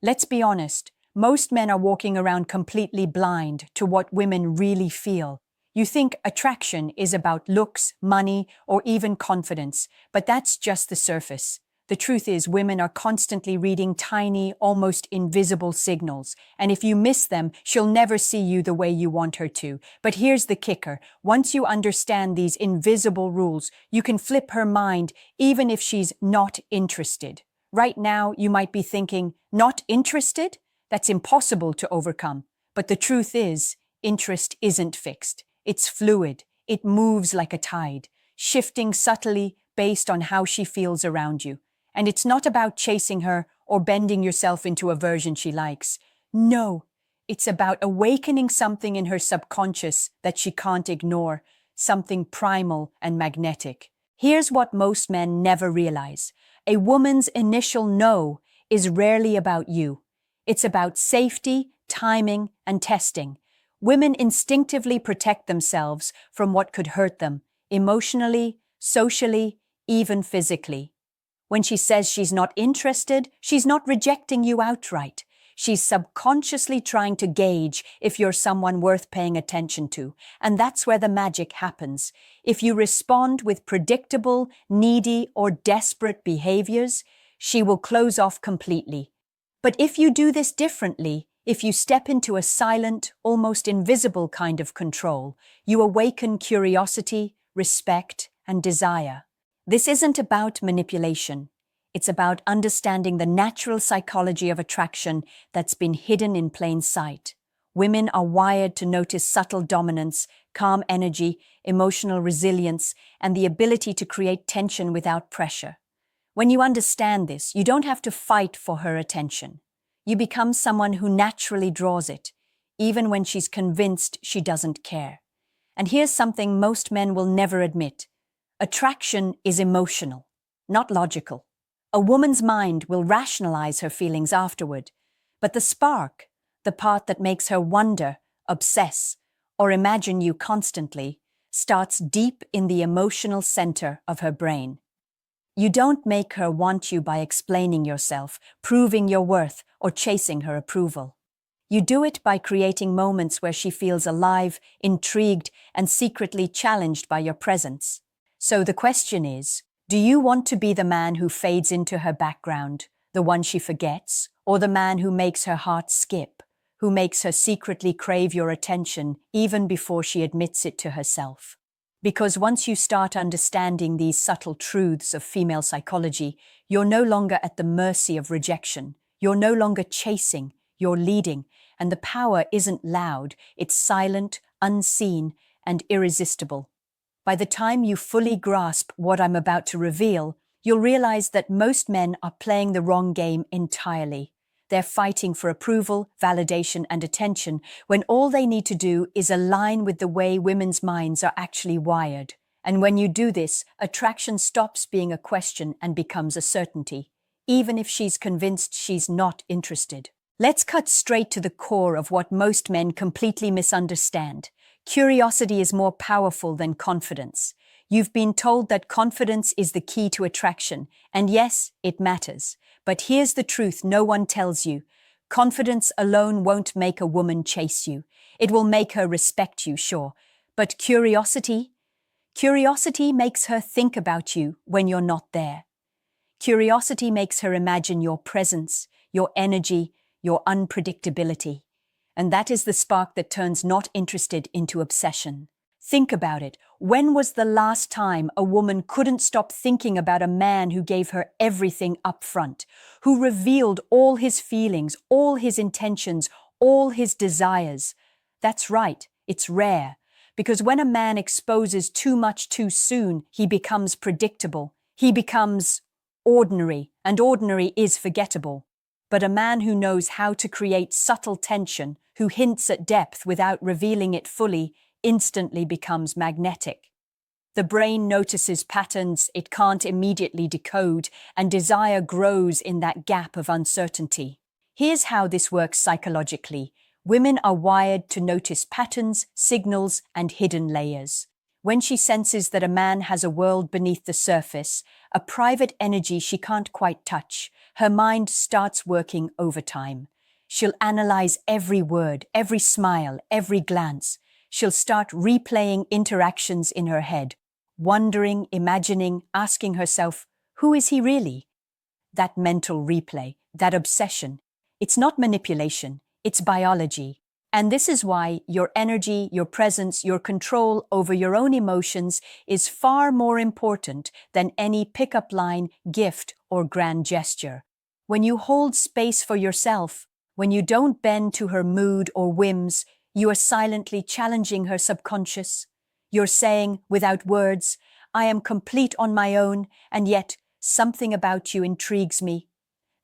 Let's be honest, most men are walking around completely blind to what women really feel. You think attraction is about looks, money, or even confidence, but that's just the surface. The truth is, women are constantly reading tiny, almost invisible signals, and if you miss them, she'll never see you the way you want her to. But here's the kicker. Once you understand these invisible rules, you can flip her mind even if she's not interested. Right now, you might be thinking, not interested? That's impossible to overcome. But the truth is, interest isn't fixed. It's fluid. It moves like a tide, shifting subtly based on how she feels around you. And it's not about chasing her or bending yourself into a version she likes. No, it's about awakening something in her subconscious that she can't ignore, something primal and magnetic. Here's what most men never realize. A woman's initial no is rarely about you. It's about safety, timing, and testing. Women instinctively protect themselves from what could hurt them, emotionally, socially, even physically. When she says she's not interested, she's not rejecting you outright. She's subconsciously trying to gauge if you're someone worth paying attention to, and that's where the magic happens. If you respond with predictable, needy, or desperate behaviors, she will close off completely. But if you do this differently, if you step into a silent, almost invisible kind of control, you awaken curiosity, respect, and desire. This isn't about manipulation. It's about understanding the natural psychology of attraction that's been hidden in plain sight. Women are wired to notice subtle dominance, calm energy, emotional resilience, and the ability to create tension without pressure. When you understand this, you don't have to fight for her attention. You become someone who naturally draws it, even when she's convinced she doesn't care. And here's something most men will never admit. Attraction is emotional, not logical. A woman's mind will rationalize her feelings afterward, but the spark, the part that makes her wonder, obsess, or imagine you constantly, starts deep in the emotional center of her brain. You don't make her want you by explaining yourself, proving your worth, or chasing her approval. You do it by creating moments where she feels alive, intrigued, and secretly challenged by your presence. So the question is, do you want to be the man who fades into her background, the one she forgets, or the man who makes her heart skip, who makes her secretly crave your attention even before she admits it to herself? Because once you start understanding these subtle truths of female psychology, you're no longer at the mercy of rejection. You're no longer chasing, you're leading, and the power isn't loud, it's silent, unseen, and irresistible. By the time you fully grasp what I'm about to reveal, you'll realize that most men are playing the wrong game entirely. They're fighting for approval, validation, and attention when all they need to do is align with the way women's minds are actually wired. And when you do this, attraction stops being a question and becomes a certainty, even if she's convinced she's not interested. Let's cut straight to the core of what most men completely misunderstand. Curiosity is more powerful than confidence. You've been told that confidence is the key to attraction, and yes, it matters. But here's the truth no one tells you. Confidence alone won't make a woman chase you. It will make her respect you, sure. But curiosity? Curiosity makes her think about you when you're not there. Curiosity makes her imagine your presence, your energy, your unpredictability. And that is the spark that turns not interested into obsession. Think about it. When was the last time a woman couldn't stop thinking about a man who gave her everything up front, who revealed all his feelings, all his intentions, all his desires? That's right, it's rare. Because when a man exposes too much too soon, he becomes predictable. He becomes ordinary, and ordinary is forgettable. But a man who knows how to create subtle tension, who hints at depth without revealing it fully, instantly becomes magnetic. The brain notices patterns it can't immediately decode, and desire grows in that gap of uncertainty. Here's how this works psychologically. Women are wired to notice patterns, signals, and hidden layers. When she senses that a man has a world beneath the surface, a private energy she can't quite touch, her mind starts working overtime. She'll analyze every word, every smile, every glance. She'll start replaying interactions in her head, wondering, imagining, asking herself, who is he really? That mental replay, that obsession, it's not manipulation, it's biology. And this is why your energy, your presence, your control over your own emotions is far more important than any pickup line, gift, or grand gesture. When you hold space for yourself, when you don't bend to her mood or whims, you are silently challenging her subconscious. You're saying, without words, I am complete on my own, and yet something about you intrigues me.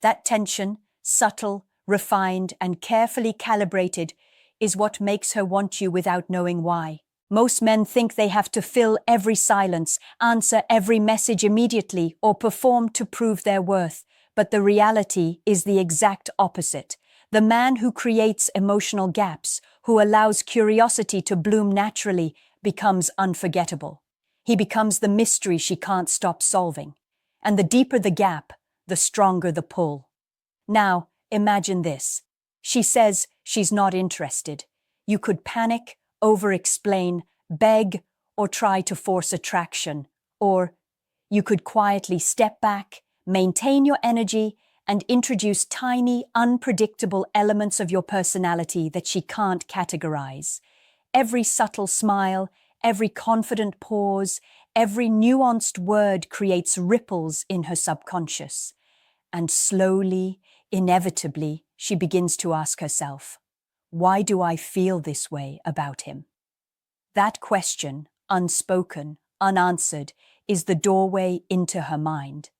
That tension, subtle, refined, and carefully calibrated, is what makes her want you without knowing why. Most men think they have to fill every silence, answer every message immediately, or perform to prove their worth. But the reality is the exact opposite. The man who creates emotional gaps, who allows curiosity to bloom naturally, becomes unforgettable. He becomes the mystery she can't stop solving. And the deeper the gap, the stronger the pull. Now, imagine this. She says she's not interested. You could panic, over-explain, beg, or try to force attraction. Or you could quietly step back, maintain your energy, and introduce tiny, unpredictable elements of your personality that she can't categorize. Every subtle smile, every confident pause, every nuanced word creates ripples in her subconscious. And slowly, inevitably, she begins to ask herself, why do I feel this way about him? That question, unspoken, unanswered, is the doorway into her mind.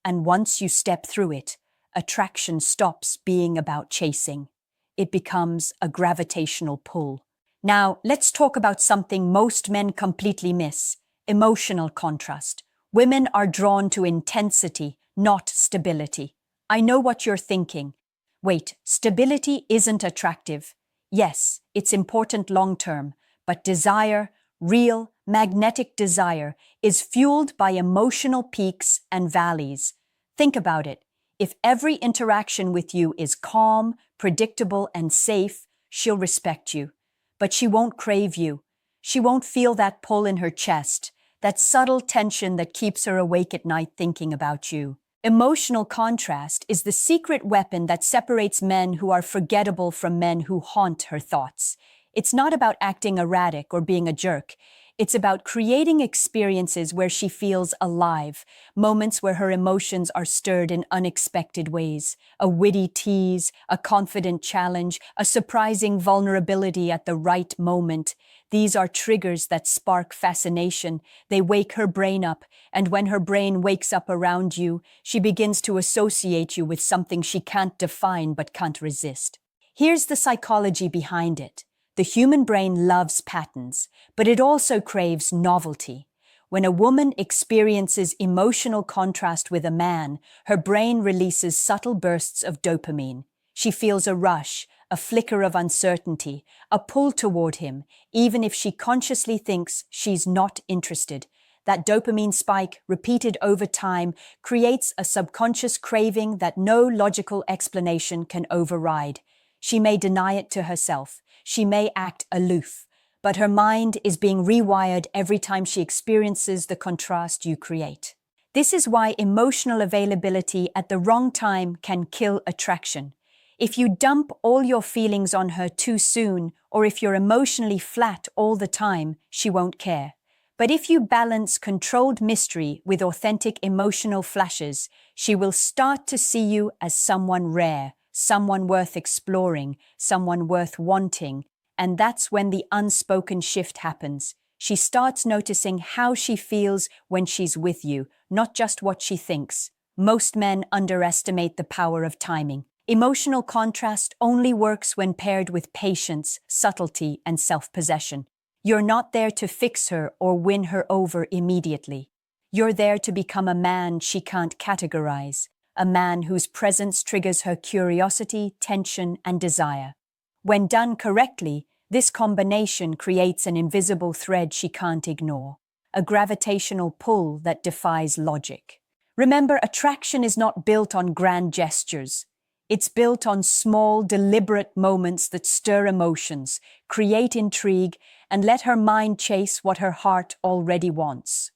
And once you step through it, attraction stops being about chasing. It becomes a gravitational pull. Now, let's talk about something most men completely miss: emotional contrast. Women are drawn to intensity, not stability. I know what you're thinking. Wait, stability isn't attractive. Yes, it's important long-term, but desire, real, magnetic desire, is fueled by emotional peaks and valleys. Think about it. If every interaction with you is calm, predictable, and safe, she'll respect you. But she won't crave you. She won't feel that pull in her chest, that subtle tension that keeps her awake at night thinking about you. Emotional contrast is the secret weapon that separates men who are forgettable from men who haunt her thoughts. It's not about acting erratic or being a jerk. It's about creating experiences where she feels alive, moments where her emotions are stirred in unexpected ways. A witty tease, a confident challenge, a surprising vulnerability at the right moment. These are triggers that spark fascination. They wake her brain up, and when her brain wakes up around you, she begins to associate you with something she can't define but can't resist. Here's the psychology behind it. The human brain loves patterns, but it also craves novelty. When a woman experiences emotional contrast with a man, her brain releases subtle bursts of dopamine. She feels a rush, a flicker of uncertainty, a pull toward him, even if she consciously thinks she's not interested. That dopamine spike, repeated over time, creates a subconscious craving that no logical explanation can override. She may deny it to herself. She may act aloof, but her mind is being rewired every time she experiences the contrast you create. This is why emotional availability at the wrong time can kill attraction. If you dump all your feelings on her too soon, or if you're emotionally flat all the time, she won't care. But if you balance controlled mystery with authentic emotional flashes, she will start to see you as someone rare, someone worth exploring, someone worth wanting. And that's when the unspoken shift happens. She starts noticing how she feels when she's with you, not just what she thinks. Most men underestimate the power of timing. Emotional contrast only works when paired with patience, subtlety, and self-possession. You're not there to fix her or win her over immediately. You're there to become a man she can't categorize, a man whose presence triggers her curiosity, tension, and desire. When done correctly, this combination creates an invisible thread she can't ignore, a gravitational pull that defies logic. Remember, attraction is not built on grand gestures. It's built on small, deliberate moments that stir emotions, create intrigue, and let her mind chase what her heart already wants.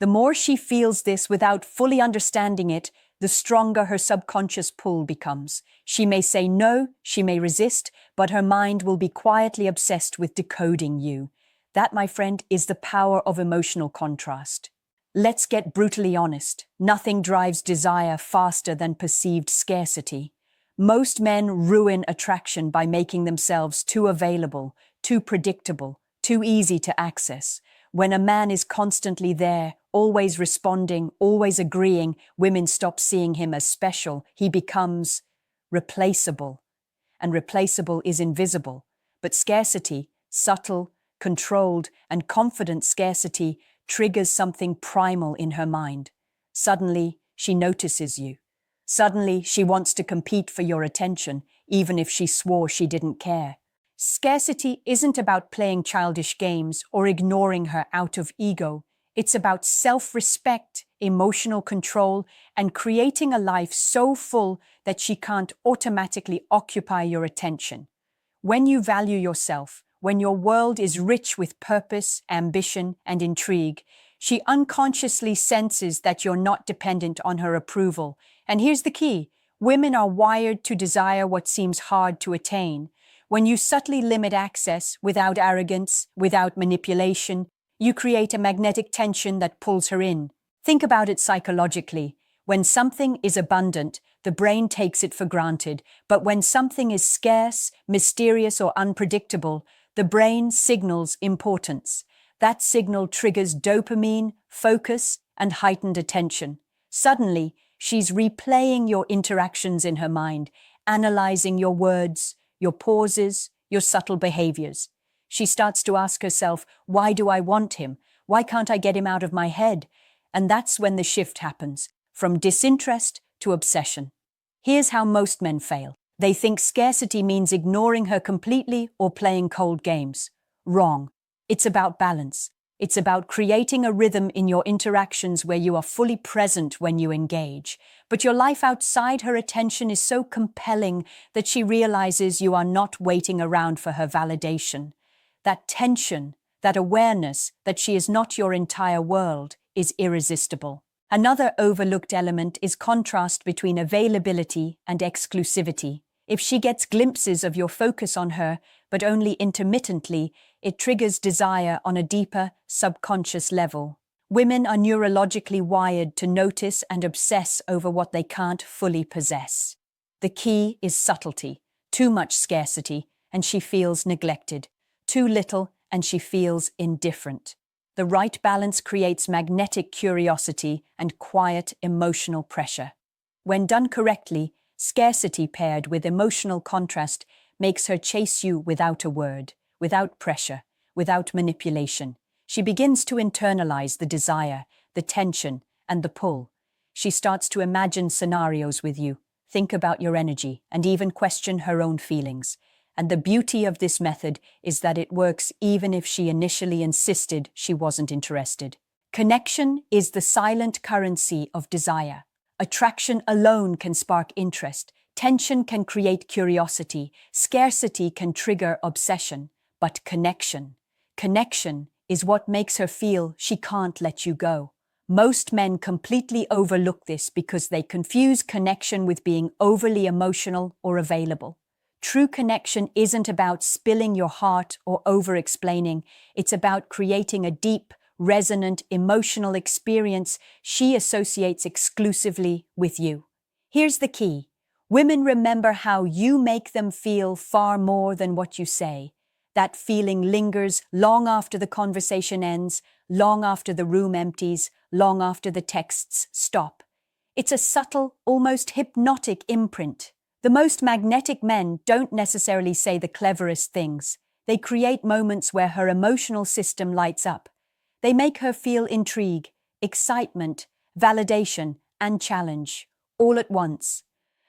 The more she feels this without fully understanding it, the stronger her subconscious pull becomes. She may say no, she may resist, but her mind will be quietly obsessed with decoding you. That, my friend, is the power of emotional contrast. Let's get brutally honest. Nothing drives desire faster than perceived scarcity. Most men ruin attraction by making themselves too available, too predictable, too easy to access. When a man is constantly there, always responding, always agreeing, women stop seeing him as special. He becomes replaceable. And replaceable is invisible. But scarcity, subtle, controlled, and confident scarcity, triggers something primal in her mind. Suddenly, she notices you. Suddenly, she wants to compete for your attention, even if she swore she didn't care. Scarcity isn't about playing childish games or ignoring her out of ego. It's about self-respect, emotional control, and creating a life so full that she can't automatically occupy your attention. When you value yourself, when your world is rich with purpose, ambition, and intrigue, she unconsciously senses that you're not dependent on her approval. And here's the key: women are wired to desire what seems hard to attain. When you subtly limit access, without arrogance, without manipulation, you create a magnetic tension that pulls her in. Think about it psychologically. When something is abundant, the brain takes it for granted, but when something is scarce, mysterious, or unpredictable, the brain signals importance. That signal triggers dopamine, focus, and heightened attention. Suddenly, she's replaying your interactions in her mind, analyzing your words, your pauses, your subtle behaviors. She starts to ask herself, why do I want him? Why can't I get him out of my head? And that's when the shift happens, from disinterest to obsession. Here's how most men fail. They think scarcity means ignoring her completely or playing cold games. Wrong. It's about balance. It's about creating a rhythm in your interactions where you are fully present when you engage. But your life outside her attention is so compelling that she realizes you are not waiting around for her validation. That tension, that awareness that she is not your entire world, is irresistible. Another overlooked element is contrast between availability and exclusivity. If she gets glimpses of your focus on her, but only intermittently, it triggers desire on a deeper, subconscious level. Women are neurologically wired to notice and obsess over what they can't fully possess. The key is subtlety. Too much scarcity, and she feels neglected. Too little, and she feels indifferent. The right balance creates magnetic curiosity and quiet emotional pressure. When done correctly, scarcity paired with emotional contrast makes her chase you without a word, without pressure, without manipulation. She begins to internalize the desire, the tension, and the pull. She starts to imagine scenarios with you, think about your energy, and even question her own feelings. And the beauty of this method is that it works even if she initially insisted she wasn't interested. Connection is the silent currency of desire. Attraction alone can spark interest. Tension can create curiosity. Scarcity can trigger obsession. But connection is what makes her feel she can't let you go. Most men completely overlook this because they confuse connection with being overly emotional or available. True connection isn't about spilling your heart or over-explaining. It's about creating a deep, resonant, emotional experience she associates exclusively with you. Here's the key. Women remember how you make them feel far more than what you say. That feeling lingers long after the conversation ends, long after the room empties, long after the texts stop. It's a subtle, almost hypnotic imprint. The most magnetic men don't necessarily say the cleverest things. They create moments where her emotional system lights up. They make her feel intrigue, excitement, validation, and challenge, all at once.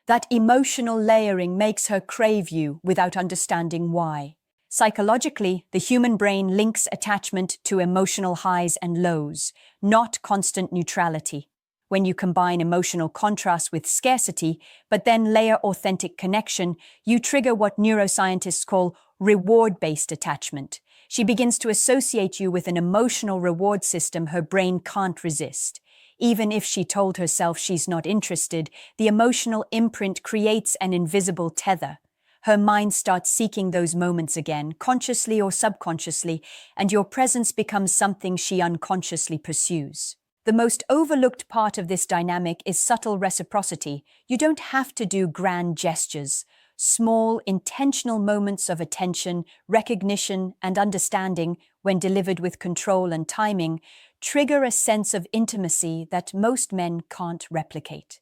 That emotional layering makes her crave you without understanding why. Psychologically, the human brain links attachment to emotional highs and lows, not constant neutrality. When you combine emotional contrast with scarcity, but then layer authentic connection, you trigger what neuroscientists call reward-based attachment. She begins to associate you with an emotional reward system her brain can't resist. Even if she told herself she's not interested, the emotional imprint creates an invisible tether. Her mind starts seeking those moments again, consciously or subconsciously, and your presence becomes something she unconsciously pursues. The most overlooked part of this dynamic is subtle reciprocity. You don't have to do grand gestures. Small, intentional moments of attention, recognition, and understanding, when delivered with control and timing, trigger a sense of intimacy that most men can't replicate.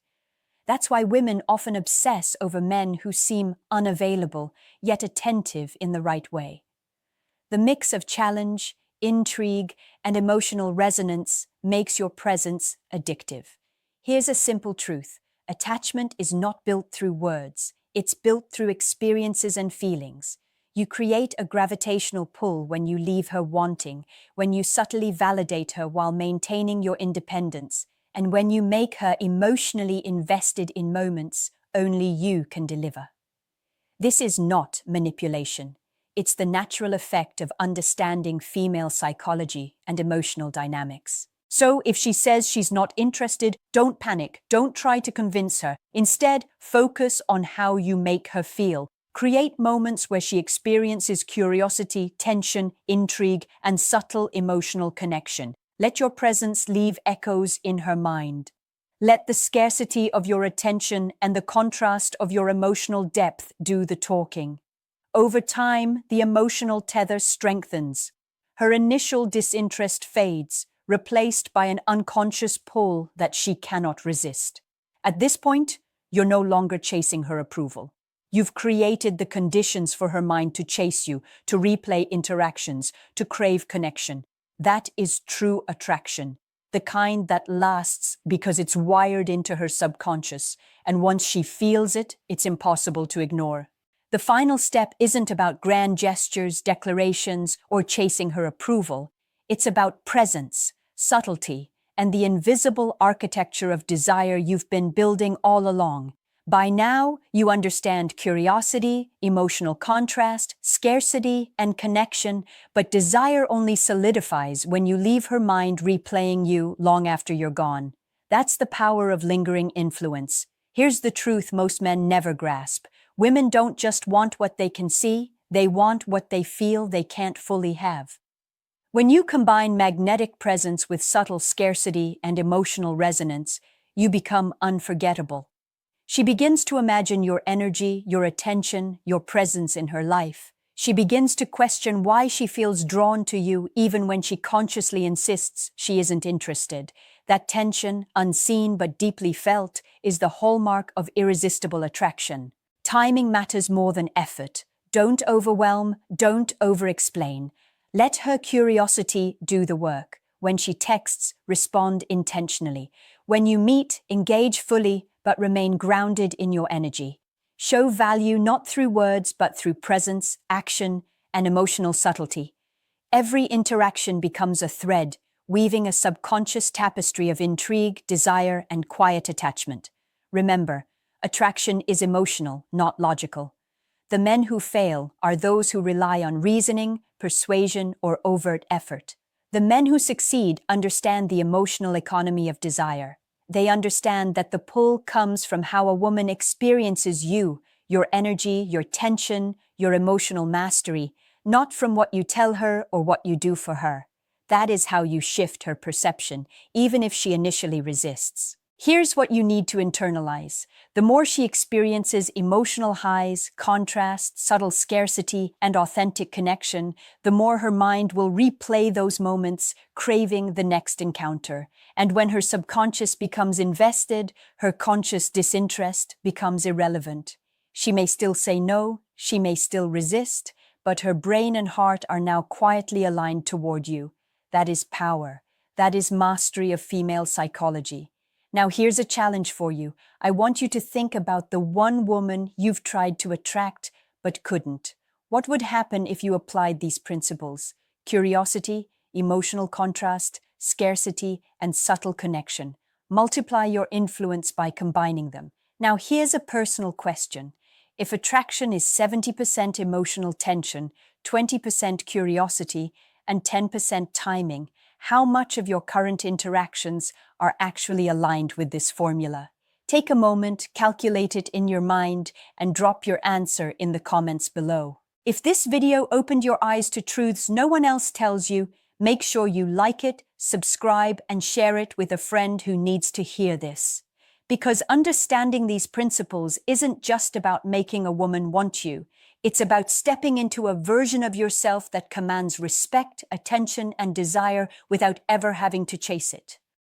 That's why women often obsess over men who seem unavailable, yet attentive in the right way. The mix of challenge, intrigue, and emotional resonance makes your presence addictive. Here's a simple truth: attachment is not built through words, it's built through experiences and feelings. You create a gravitational pull when you leave her wanting, when you subtly validate her while maintaining your independence, and when you make her emotionally invested in moments only you can deliver. This is not manipulation. It's the natural effect of understanding female psychology and emotional dynamics. So, if she says she's not interested, don't panic, don't try to convince her. Instead, focus on how you make her feel. Create moments where she experiences curiosity, tension, intrigue, and subtle emotional connection. Let your presence leave echoes in her mind. Let the scarcity of your attention and the contrast of your emotional depth do the talking. Over time, the emotional tether strengthens. Her initial disinterest fades, replaced by an unconscious pull that she cannot resist. At this point, you're no longer chasing her approval. You've created the conditions for her mind to chase you, to replay interactions, to crave connection. That is true attraction, the kind that lasts because it's wired into her subconscious, and once she feels it, it's impossible to ignore. The final step isn't about grand gestures, declarations, or chasing her approval. It's about presence, subtlety, and the invisible architecture of desire you've been building all along. By now, you understand curiosity, emotional contrast, scarcity, and connection, but desire only solidifies when you leave her mind replaying you long after you're gone. That's the power of lingering influence. Here's the truth most men never grasp. Women don't just want what they can see, they want what they feel they can't fully have. When you combine magnetic presence with subtle scarcity and emotional resonance, you become unforgettable. She begins to imagine your energy, your attention, your presence in her life. She begins to question why she feels drawn to you even when she consciously insists she isn't interested. That tension, unseen but deeply felt, is the hallmark of irresistible attraction. Timing matters more than effort. Don't overwhelm, don't over-explain. Let her curiosity do the work. When she texts, respond intentionally. When you meet, engage fully, but remain grounded in your energy. Show value not through words, but through presence, action, and emotional subtlety. Every interaction becomes a thread, weaving a subconscious tapestry of intrigue, desire, and quiet attachment. Remember, attraction is emotional, not logical. The men who fail are those who rely on reasoning, persuasion, or overt effort. The men who succeed understand the emotional economy of desire. They understand that the pull comes from how a woman experiences you, your energy, your tension, your emotional mastery, not from what you tell her or what you do for her. That is how you shift her perception, even if she initially resists. Here's what you need to internalize. The more she experiences emotional highs, contrast, subtle scarcity, and authentic connection, the more her mind will replay those moments, craving the next encounter. And when her subconscious becomes invested, her conscious disinterest becomes irrelevant. She may still say no, she may still resist, but her brain and heart are now quietly aligned toward you. That is power. That is mastery of female psychology. Now here's a challenge for you. I want you to think about the one woman you've tried to attract but couldn't. What would happen if you applied these principles? Curiosity, emotional contrast, scarcity, and subtle connection. multiply your influence by combining them. Now, here's a personal question. If attraction is 70% emotional tension, 20% curiosity, and 10% timing, how much of your current interactions are actually aligned with this formula? Take a moment, calculate it in your mind, and drop your answer in the comments below. If this video opened your eyes to truths no one else tells you, make sure you like it, subscribe, and share it with a friend who needs to hear this. Because understanding these principles isn't just about making a woman want you. It's about stepping into a version of yourself that commands respect, attention, and desire without ever having to chase it.